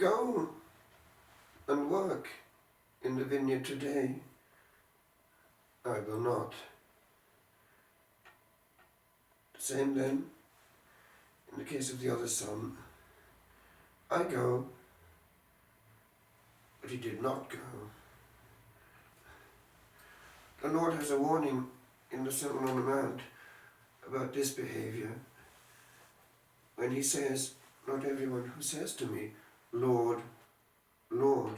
go and work in the vineyard today. I will not. Same then, in the case of the other son. I go, but he did not go. The Lord has a warning in the Sermon on the Mount about this behavior when he says, not everyone who says to me, Lord, Lord,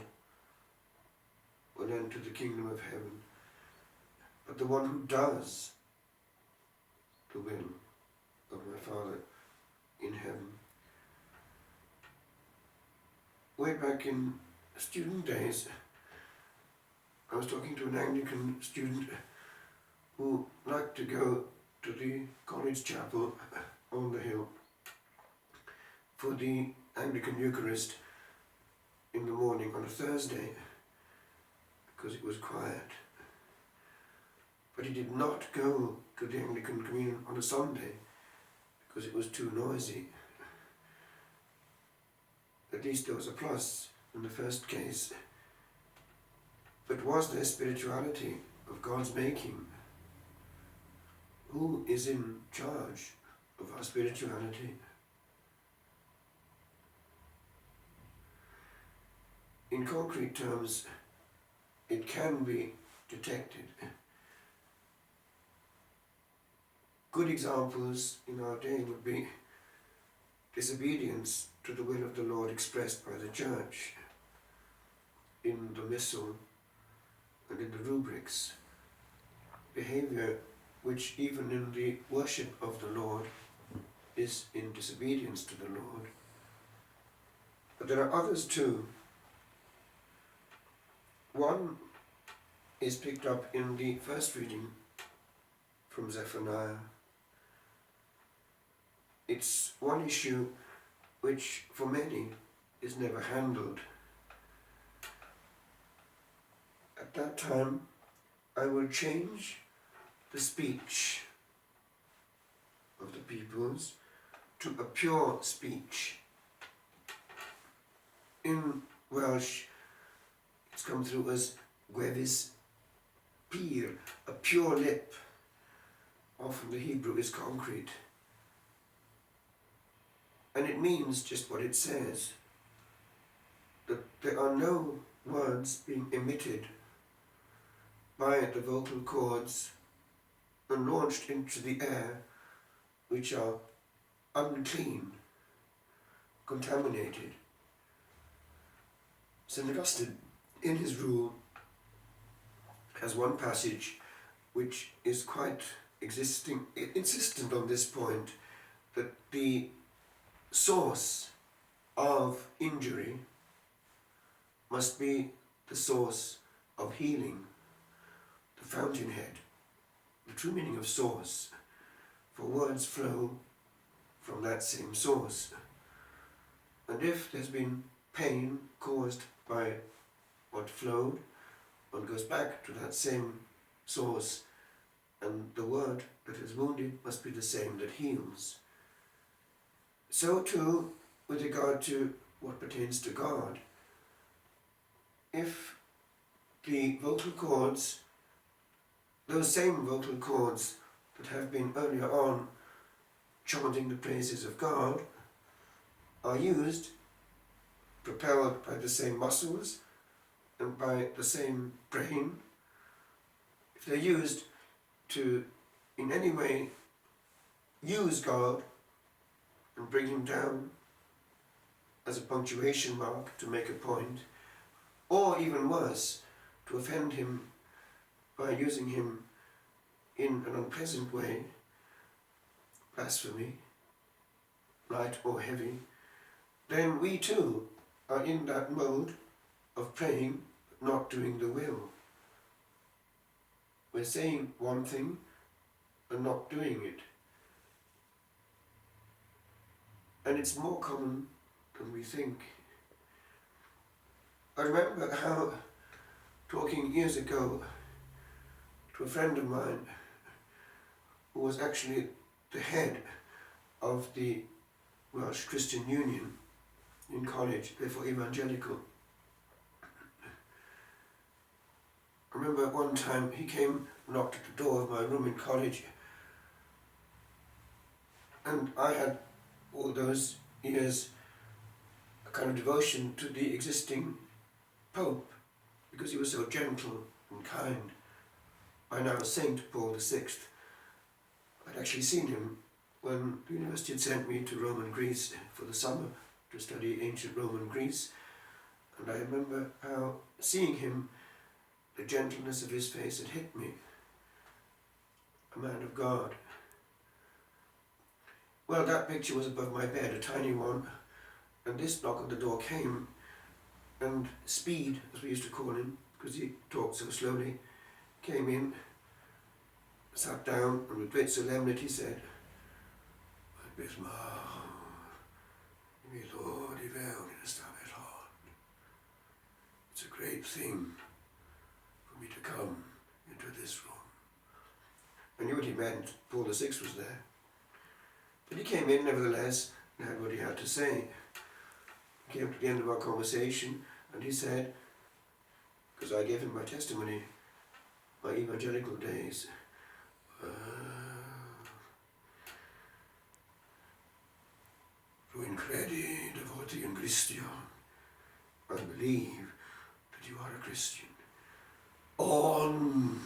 will enter the kingdom of heaven, but the one who does the will of my Father in heaven. Way back in student days, I was talking to an Anglican student who liked to go to the college chapel on the hill for the Anglican Eucharist in the morning on a Thursday because it was quiet. But he did not go to the Anglican Communion on a Sunday because it was too noisy. At least there was a plus in the first case. But was there spirituality of God's making? Who is in charge of our spirituality? In concrete terms, it can be detected. Good examples in our day would be disobedience to the will of the Lord expressed by the Church in the Missal and in the rubrics. Behavior which even in the worship of the Lord is in disobedience to the Lord. But there are others too. One is picked up in the first reading from Zephaniah. It's one issue which for many is never handled. At that time, I will change the speech of the peoples to a pure speech. In Welsh, it's come through as gwefus pur, a pure lip. Often the Hebrew is concrete. And it means just what it says, that there are no words being emitted by the vocal cords and launched into the air which are unclean, contaminated. St. Augustine, in his rule, has one passage which is quite insistent on this point, that the source of injury must be the source of healing, the fountainhead, the true meaning of source, for words flow from that same source. And if there's been pain caused by what flowed, one goes back to that same source, and the word that is wounded must be the same that heals. So too, with regard to what pertains to God, if the vocal cords, those same vocal cords that have been earlier on chanting the praises of God, are used, propelled by the same muscles and by the same brain, if they're used to in any way use God and bring him down as a punctuation mark to make a point, or even worse, to offend him by using him in an unpleasant way, blasphemy, light or heavy, then we too are in that mode of praying but not doing the will. We're saying one thing and not doing it. And it's more common than we think. I remember how, talking years ago to a friend of mine who was actually the head of the Welsh Christian Union, in college, therefore evangelical. I remember one time he came, knocked at the door of my room in college, and I had all those years a kind of devotion to the existing Pope, because he was so gentle and kind. I now Saint Paul VI. I'd actually seen him when the university had sent me to Roman Greece for the summer to study ancient Roman Greece, and I remember how seeing him, the gentleness of his face had hit me. A man of God. Well, that picture was above my bed, a tiny one, and this knock on the door came, and Speed, as we used to call him, because he talked so slowly, came in, sat down, and with great solemnity said, Bismar, mi Lord i vägen stämmer hand. It's a great thing for me to come into this room. I knew what he meant. Paul VI was there. But he came in nevertheless and had what he had to say. He came to the end of our conversation and he said, because I gave him my testimony, my evangelical days, Ruin credi devoti in Christian. I believe that you are a Christian. On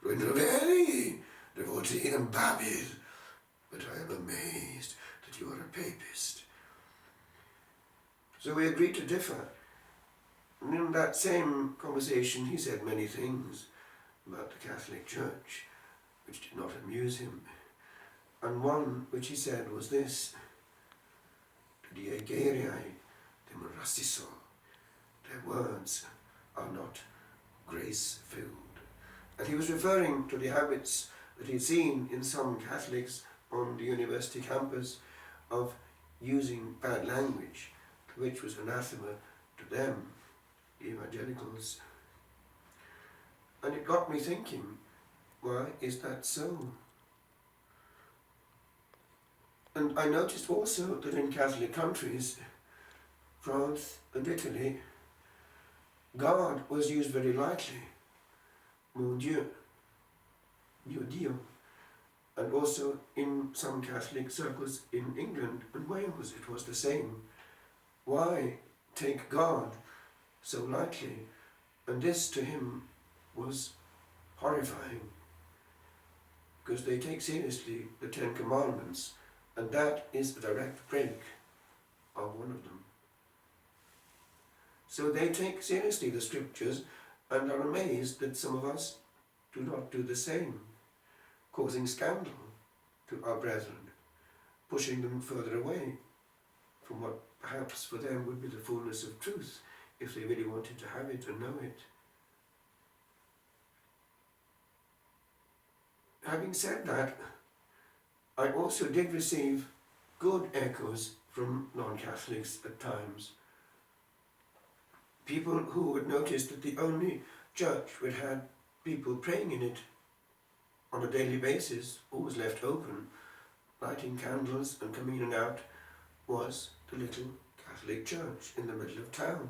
ruin reveri devoti in Babel. But I am amazed that you are a papist. So we agreed to differ. And in that same conversation he said many things about the Catholic Church which did not amuse him. And one which he said was this: the Aegeriae demorasiso, their words are not grace-filled. And he was referring to the habits that he'd seen in some Catholics on the university campus of using bad language, which was anathema to them, the evangelicals. And it got me thinking, why is that so? And I noticed also that in Catholic countries, France and Italy, God was used very lightly. Mon Dieu, Mio Dio. And also in some Catholic circles in England and Wales it was the same. Why take God so lightly? And this to him was horrifying, because they take seriously the Ten Commandments, and that is a direct break of one of them. So they take seriously the scriptures and are amazed that some of us do not do the same, causing scandal to our brethren, pushing them further away from what perhaps for them would be the fullness of truth, if they really wanted to have it and know it. Having said that, I also did receive good echoes from non-Catholics at times. People who had noticed that the only church which had people praying in it on a daily basis, always left open, lighting candles and coming in and out, was the little Catholic church in the middle of town.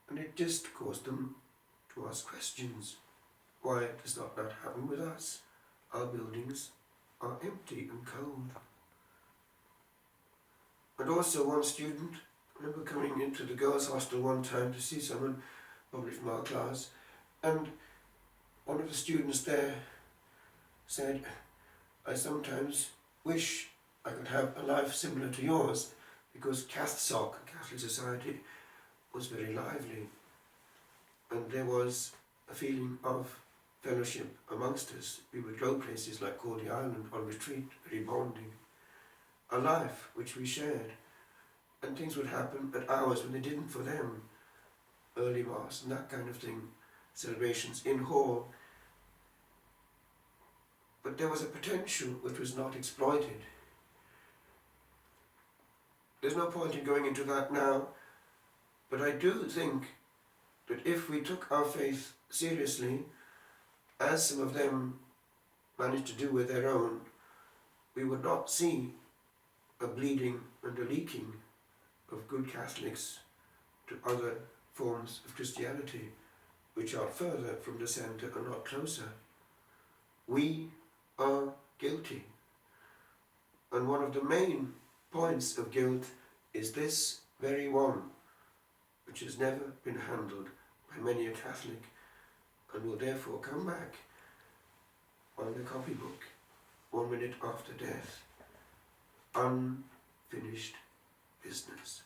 And it just caused them to ask questions. Why does that not happen with us? Our buildings are empty and cold. And also one student, I remember coming into the girls' hostel one time to see someone, probably from our class, and one of the students there said, I sometimes wish I could have a life similar to yours, because CathSoc, Catholic Society, was very lively, and there was a feeling of fellowship amongst us. We would go places like Cordy Island on retreat, very bonding. A life which we shared, and things would happen at hours when they didn't for them. Early Mass and that kind of thing, celebrations in hall. But there was a potential which was not exploited. There's no point in going into that now, but I do think that if we took our faith seriously, as some of them managed to do with their own, we would not see a bleeding and a leaking of good Catholics to other forms of Christianity, which are further from the centre and not closer. We are guilty. And one of the main points of guilt is this very one, which has never been handled by many a Catholic, and will therefore come back on the copybook 1 minute after death. Unfinished business.